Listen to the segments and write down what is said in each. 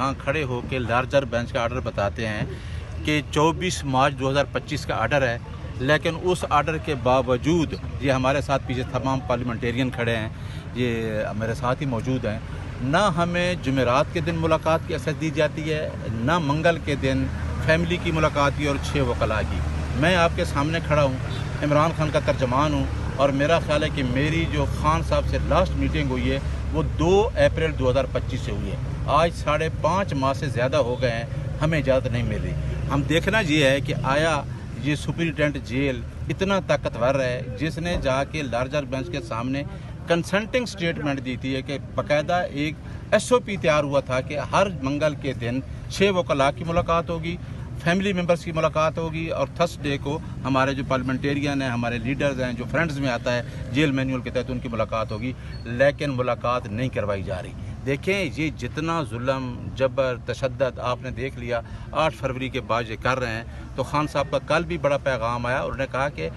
यहाँ खड़े होकर लार्जर बेंच का आर्डर बताते हैं कि 24 मार्च 2025 का आर्डर है, लेकिन उस आर्डर के बावजूद ये हमारे साथ पीछे तमाम पार्लियामेंटेरियन खड़े हैं, ये मेरे साथ ही मौजूद हैं, ना हमें जुमेरात के दिन मुलाकात की असर दी जाती है, ना मंगल के दिन फैमिली की मुलाकात की और 6 वकला की। मैं आपके सामने खड़ा हूँ, इमरान खान का तर्जमान हूँ, और मेरा ख्याल है कि मेरी जो खान साहब से लास्ट मीटिंग हुई है वो 2 अप्रैल 2025 से हुई है। आज 5.5 माह से ज़्यादा हो गए हैं, हमें इजाज़त नहीं मिल रही। हम देखना ये है कि आया ये सुपरिटेंडेंट जेल इतना ताकतवर है जिसने जाके लार्जर बेंच के सामने कंसल्टिंग स्टेटमेंट दी थी है कि बाकायदा एक SOP तैयार हुआ था कि हर मंगल के दिन 6 वकला की मुलाकात होगी, फैमिली मेंबर्स की मुलाकात होगी, और थर्सडे को हमारे जो पार्लियामेंटेरियन हैं, हमारे लीडर्स हैं, जो फ्रेंड्स में आता है जेल मैनुअल के तहत, उनकी मुलाकात होगी, लेकिन मुलाकात नहीं करवाई जा रही। देखें ये जितना जुल्म जबर तशद्दद आपने देख लिया, 8 फरवरी के बाद ये कर रहे हैं। तो खान साहब का कल भी बड़ा पैगाम आया, उन्होंने कहा कि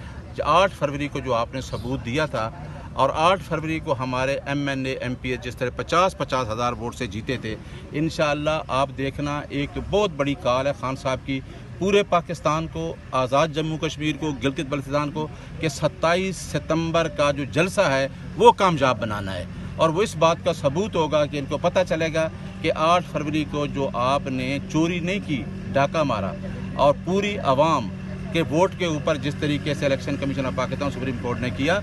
8 फरवरी को जो आपने सबूत दिया था, और 8 फरवरी को हमारे MNA MPA जिस तरह 50-50 हज़ार वोट से जीते थे, इंशाअल्लाह आप देखना एक बहुत बड़ी कॉल है खान साहब की पूरे पाकिस्तान को, आज़ाद जम्मू कश्मीर को, गिलगित बल्तिस्तान को, कि 27 सितंबर का जो जलसा है वो कामयाब बनाना है। और वो इस बात का सबूत होगा कि इनको पता चलेगा कि 8 फरवरी को जो आपने चोरी नहीं की, डाका मारा, और पूरी आवाम के वोट के ऊपर जिस तरीके से election commission of Pakistan supreme court ने किया,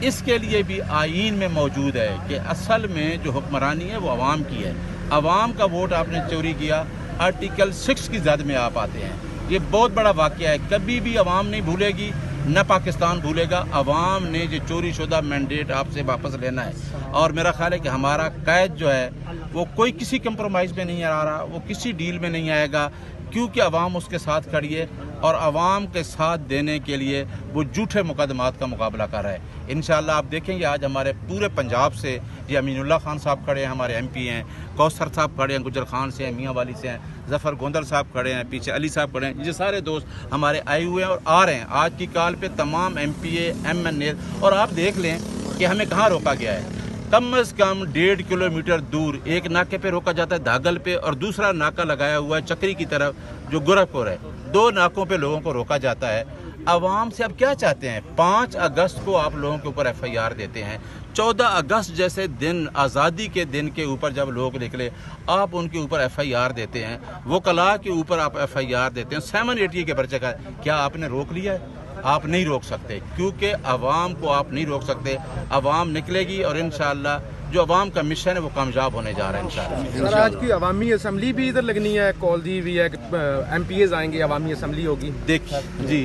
इसके लिए भी आईन में मौजूद है कि असल में जो हुक्मरानी है वो अवाम की है। अवाम का वोट आपने चोरी किया, आर्टिकल 6 की जद में आप आते हैं। ये बहुत बड़ा वाक़या है, कभी भी अवाम नहीं भूलेगी, न पाकिस्तान भूलेगा। अवाम ने जो चोरी शुदा मैंडेट आपसे वापस लेना है, और मेरा ख्याल है कि हमारा कैद जो है वो कोई किसी कंप्रोमाइज़ में नहीं आ रहा, वो किसी डील में नहीं आएगा, क्योंकि अवाम उसके साथ खड़ी है, और अवाम के साथ देने के लिए वो झूठे मुकदमात का मुकाबला कर रहा है। इंशाअल्लाह आप देखेंगे आज हमारे पूरे पंजाब से ये अमीनुल्लाह खान साहब खड़े हैं, हमारे MP हैं, कौसर साहब खड़े हैं, गुजर खान से हैं, मियाँ वाली से हैं, ज़फ़र गोंदल साहब खड़े हैं, पीछे अली साहब खड़े हैं, ये सारे दोस्त हमारे आए हुए हैं और आ रहे हैं आज की कॉल पे, तमाम MPA MNA। और आप देख लें कि हमें कहाँ रोका गया है, कम से कम 1.5 किलोमीटर दूर एक नाके पे रोका जाता है धागल पे, और दूसरा नाका लगाया हुआ है चक्री की तरफ जो गोरखपुर है। 2 नाकों पे लोगों को रोका जाता है। अवाम से अब क्या चाहते हैं? 5 अगस्त को आप लोगों के ऊपर FIR देते हैं, 14 अगस्त जैसे दिन, आज़ादी के दिन के ऊपर जब लोग निकले आप उनके ऊपर FIR देते हैं, वकला के ऊपर आप FIR देते हैं, 780 के पर्चे का। क्या आपने रोक लिया है? आप नहीं रोक सकते, क्योंकि अवाम को आप नहीं रोक सकते। अवाम निकलेगी और इंशाअल्लाह जो अवाम का मिशन है वो कामयाब होने जा रहा है इंशाअल्लाह। सर आज की अवामी असम्बली भी इधर लगनी है, कॉल दी हुई है, MPAs आएंगे, अवामी असम्बली होगी। देखिए जी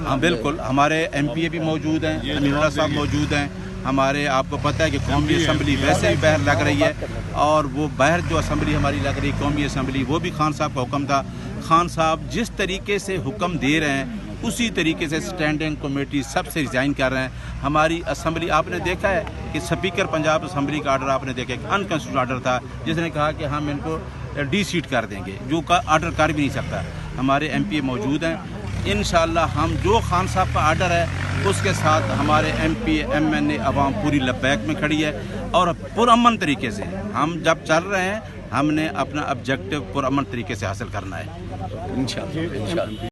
हाँ बिल्कुल, हमारे MPA भी मौजूद हैं, अमीरुल्लाह साहब मौजूद हैं, हमारे आपको पता है कि कौमी असम्बली वैसे भी बाहर लग रही है, और वो बाहर जो असम्बली हमारी लग रही है कौमी असम्बली, वो भी खान साहब का हुक्म था। खान साहब जिस तरीके से हुक्म दे रहे हैं उसी तरीके से स्टैंडिंग कमेटी सबसे रिज़ाइन कर रहे हैं। हमारी असम्बली आपने देखा है कि स्पीकर पंजाब असम्बली का आर्डर आपने देखा, अनकॉन्स्टिट्यूशनल आर्डर था जिसने कहा कि हम इनको डी-सीट कर देंगे, जो का आर्डर कर भी नहीं सकता। हमारे MPA मौजूद हैं, इंशाअल्लाह हम जो खान साहब का आर्डर है उसके साथ हमारे MPA MNA अवाम पूरी लब्बैक में खड़ी है, और पुरअमन तरीके से हम जब चल रहे हैं, हमने अपना ऑब्जेक्टिव पुरअमन तरीके से हासिल करना है इंशाअल्लाह।